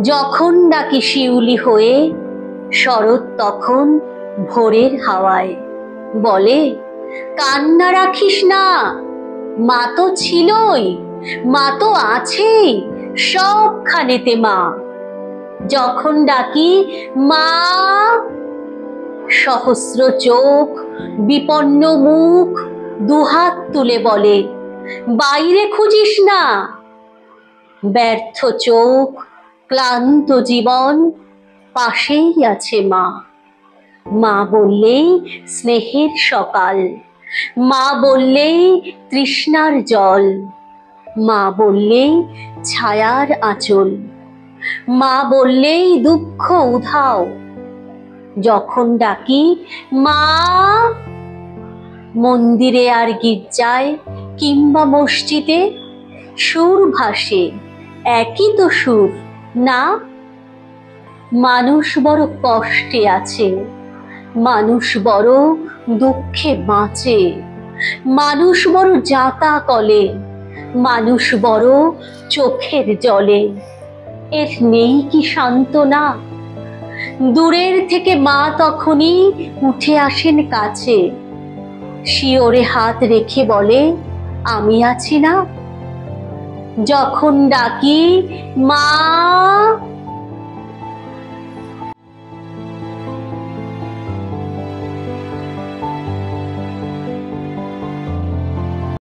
যখন ডাকি শিউলি হয়ে, শরৎ তখন ভোরের হাওয়ায় বলে, কান্না রাখিস না, মা তো ছিলই, মা তো আছেই সবখানেতে মা। যখন ডাকি মা, সহস্র চোখ, বিপন্ন মুখ দুহাত তুলে বলে, বাইরে খুঁজিস না। ব্যর্থ চোখ, ক্লান্ত জীবন, পাশেই আছে মা। মা বললেই স্নেহের সকাল, মা বললেই তৃষ্ণার জল, মা বললেই ছায়ার আঁচল, মা বললেই দুঃখ উধাও। যখন ডাকি মা, মন্দিরে আর গির্জায় কিংবা মসজিদে সুর ভাসে, একই তো সুর না? মানুষ বড় কষ্টে আছে, মানুষ বড় দুঃখে বাঁচে, মানুষ বড় যাতা কলে, মানুষ বড় চোখের জলে। এর নেই কি সান্ত্বনা? দূরের থেকে মা তখনই উঠে আসেন কাছে, শিওরে হাত রেখে বলে, আমি আছি না। যখন ডাকি মা,